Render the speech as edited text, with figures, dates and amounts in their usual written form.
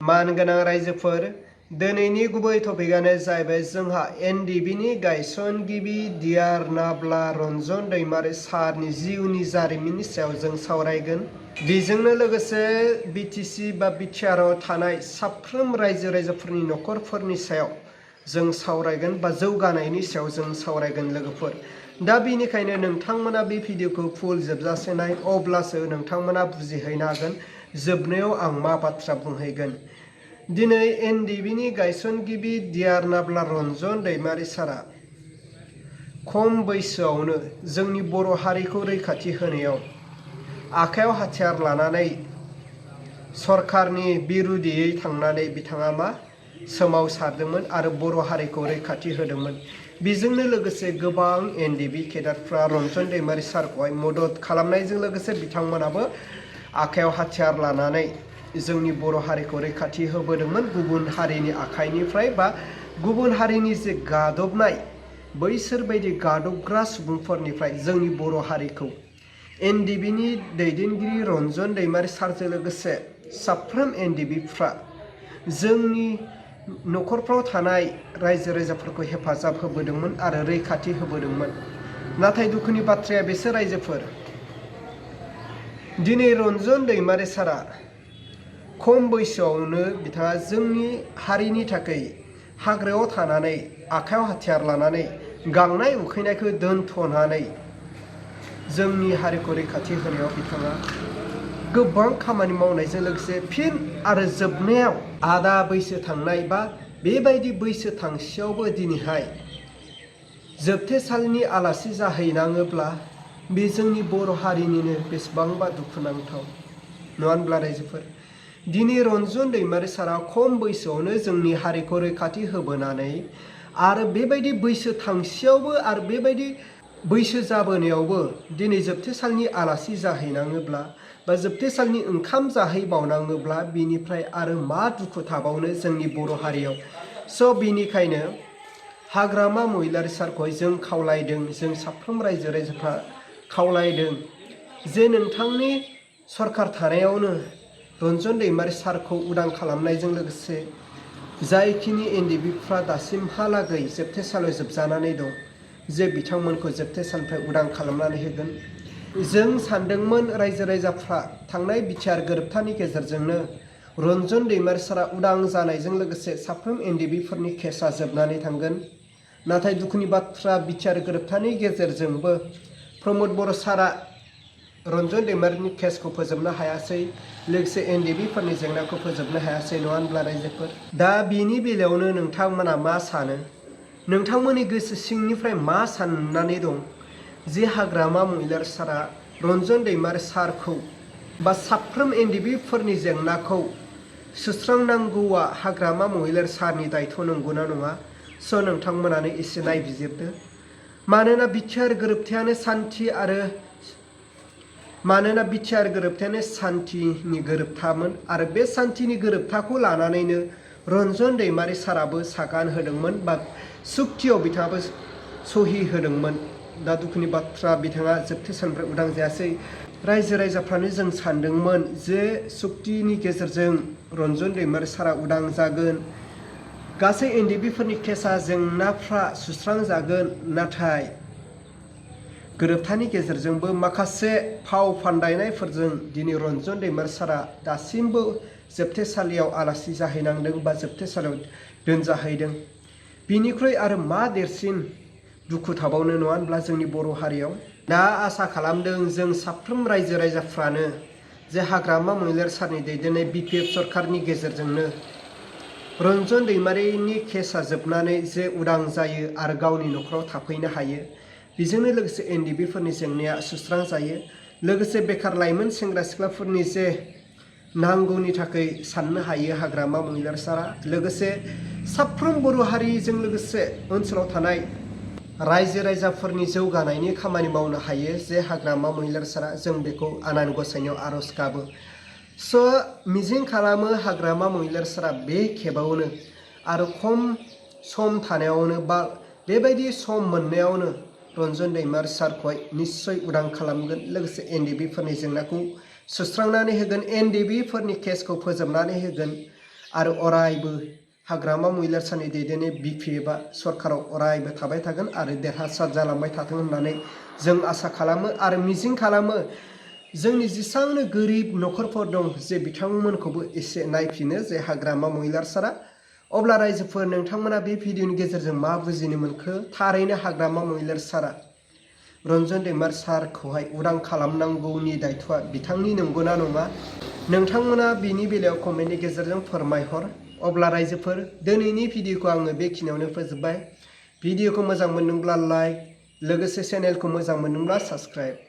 मानगोनां रायजोफोर दिनैनि गुबै टपिकआनो जाहैबाय जोंहा एनडिबिनि गायसनगिरि डियार नाब्ला रन्जन दैमारी सारनि जिउनि जारिमिननि सायाव जों सावरायगोन। बेजोंनो लोगोसे बिटिसि बा बिटिआरआव थानाय साफ्रोम रायजो राजाफोरनि न'खरफोरनि सायाव जों सावरायगोन बा जौगानायनि सायाव जों सावरायगोन लोगोफोर। दा बेनिखायनो नोंथांमोना बे भिडिअखौ फुल जोबजासे नाय, अब्लासो नोंथांमोना बुजिहैनो हागोन जोबनायाव आं मा बाथ्रा बुंहैगोन। दिनै एनडिबिनि गायसनगिरि डियार नाब्ला रन्जन दैमारी सारा खम बैसोआवनो जोंनि बर' हारिखौ रैखाथि होनायाव आखायाव हाथियार लानानै सरकारनि बिरुदियै थांनानै बिथाङा सोमावसारदोंमोन आरो बर' हारिखौ रैखाथि होदोंमोन। बेजोंनो लोगोसे गोबां एनडिबि केडारफ्रा रन्जन दैमारी सारखौहाय मदद खालामनायजों लोगोसे बिथांमोनाबो आखायाव हाथियार लानानै जोंनि बर' हारिखौ रैखाथि होबोदोंमोन गुबुन हारिनि आखाइनिफ्राय बा गुबुन हारिनि जे गादबनाय बैसोर बायदि गादबग्रा सुबुंफोरनिफ्राय जोंनि बर' हारिखौ एनडिबिनि दैदेनगिरि रन्जन दैमारी सारजों लोगोसे साफ्रोम एनडिबिफ्रा जोंनि न'खरफ्राव थानाय रायजो राजाफोरखौ हेफाजाब होबोदोंमोन आरो रैखाथि होबोदोंमोन। नाथाय दुखुनि बाथ्राया बेसो रायजोफोर, दिनै रन्जन दैमारी सारा खम बैसोआवनो बिथाङा जोंनि हारिनि थाखाय हाग्रायाव थानानै आखायाव हाथियार लानानै गांनाय उखैनायखौ दोनथ'नानै जोंनि हारिखौ रैखाथि होनायाव बिथाङा गोबां खामानि मावनायजों लोगोसे फिन आरो जोबनायाव आदा बैसो थांनाय बा बेबायदि बैसो थांसेयावबो दिनैहाय जोबथेसालिनि आलासि जाहैनाङोब्ला बे जोंनि बर' हारिनिनो बेसेबांबा दुखुनांथाव नङा होनब्ला रायजोफोर। दिनै रन्जन दैमारी सारा खम बैसोआवनो जोंनि हारिखौ रैखाथि होबोनानै आरो बेबायदि बैसो थांसेयावबो आरो बेबायदि बैसो जाबोनायावबो दिनै जोबथेसालिनि आलासि जाहैनाङोब्ला बा जोबथेसालिनि ओंखाम जाहैबावनाङोब्ला बिनिफ्राय आरो मा दुखु थाबावनो जोंनि बर' हारियाव। स' बिनिखायनो हाग्रामा महिलारी सारखौहाय जों खावलायदों, जों साफ्रोम रायजो राजाफ्रा खावलायदों जे नोंथांनि सरकार थानायावनो रन्जन दैमारी सारखौ उदां खालामनायजों लोगोसे जायखिनि एनडिबिफ्रा दासिमहालागै जोबथेसालियाव जोबजानानै दं जे बिथांमोनखौ जोबथेसालिनिफ्राय उदां खालामनानै होगोन। जों सानदोंमोन रायजो राजाफ्रा थांनाय बिटिआर गोरोबथानि गेजेरजोंनो रन्जन दैमारी सारा उदां जानायजों लोगोसे साफ्रोम एनडिबिफोरनि केसआ जोबनानै थांगोन। नाथाय दुखुनि बाथ्रा, बिटिआर गोरोबथानि गेजेरजोंबो प्रमद बर' सारा रन्जन दैमारीनि केसखौ फोजोबनो हायासै, लोगोसे एनडिबिफोरनि जेंनाखौ फोजोबनो हायासै नङा होनब्ला रायजोफोर। दा बेनि बेलायावनो नोंथांमोना मा सानो? नोंथांमोननि गोसो सिंनिफ्राय मा साननानै दं जे हाग्रामा महिलारी सारा रन्जन दैमारी सारखौ बा साफ्रोम एनडिबिफोरनि जेंनाखौ सुस्रांनांगौआ हाग्रामा महिलारी सारनि दायथ' नंगौना नङा? स' नोंथांमोनानो एसे नायबिजिरदो। मानोना बिटिआर गोरोबथायानो सान्थिनि गोरोबथामोन आरो बे सान्थिनि गोरोबथाखौ लानानैनो रन्जन दैमारी साराबो सागान होदोंमोन बा सुक्तियाव बिथाङाबो सहि होदोंमोन। दा दुखुनि बाथ्रा, बिथाङा जोबथेसालिनिफ्राय उदां जायासै। रायजो राजाफ्रानो जों सानदोंमोन जे सुक्तिनि गेजेरजों रन्जन दैमारी सारा उदां जागोन, गासै एनडिबिफोरनि केसआ जेंनाफ्रा सुस्रांजागोन। नाथाय गोरोबथानि गेजेरजोंबो माखासे फाव फान्दायनायफोरजों दिनै रन्जन दैमारी सारा दासिमबो जोबथेसालियाव आलासि जाहैनांदों बा जोबथेसालियाव दोनजाहैदों। बिनिख्रुइ आरो मा देरसिन दुखु थाबावनो नङा होनब्ला जोंनि बर' हारियाव। दा आसा खालामदों जों साफ्रोम रायजो राजाफ्रानो जे हाग्रामा महिलारी सारनि दैदेननाय बिपिएफ सरकारनि गेजेरजोंनो रन्जन दैमारीनि केसआ जोबनानै जे उदां जायो आरो गावनि न'खराव थाफैनो हायो। बेजोंनो लोगोसे एनडिबिफोरनि जेंनाया सुस्रांजायो। लोगोसे बेखार लाइमोन सेंग्रा सिख्लाफोरनि जे नांगौनि थाखाय साननो हायो हाग्रामा महिलारी सारा। लोगोसे साफ्रोम बर' हारिजों लोगोसे ओनसोलाव थानाय रायजो राजाफोरनि जौगानायनि खामानि मावनो हायो जे हाग्रामा महिलारी सारा। जों बेखौ आनान गसाइनियाव आर'ज गाबो। स' मिजिं खालामो हाग्रामा महिलारी सारा बे खेबावनो आरो खम सम थानायावनो बा बेबायदि सम मोननायावनो रन्जन दैमारी सारखौहाय निस्सय उदां खालामगोन। लोगोसे एनडिबिफोरनि जेंनाखौ सुस्रांनानै होगोन, एनडिबिफोरनि केसखौ फोजोबनानै होगोन आरो अरायबो हाग्रामा महिलारी सारनि दैदेननाय बिपि एबा सरकाराव अरायबो थाबाय थागोन आरो देरहासार जालांबाय थाथों होननानै जों आसा खालामो आरो मिजिं खालामो जोंनि जेसेबांनो गोरिब न'खरफोर दं जे बिथांमोनखौबो एसे नायफिनो जे हाग्रामा महिलारी सारा। अब्ला रायजोफोर नोंथांमोना बे भिडिअनि गेजेरजों मा बुजिनो मोनखो? थारैनो हाग्रामा महिलारी सारा रन्जन दैमारी सारखौहाय उदां खालामनांगौनि दायथ'आ बिथांनि नंगौना नङा? नोंथांमोना बेनि बेलायाव कमेन्टनि गेजेरजों फोरमायहर। अब्ला रायजोफोर दिनैनि भिडिअखौ आङो बेखिनियावनो फोजोबबाय। भिडिअखौ मोजां मोनदोंब्ला लाइक, लोगोसे चेनेलखौ मोजां मोनदोंब्ला साबस्क्राइब।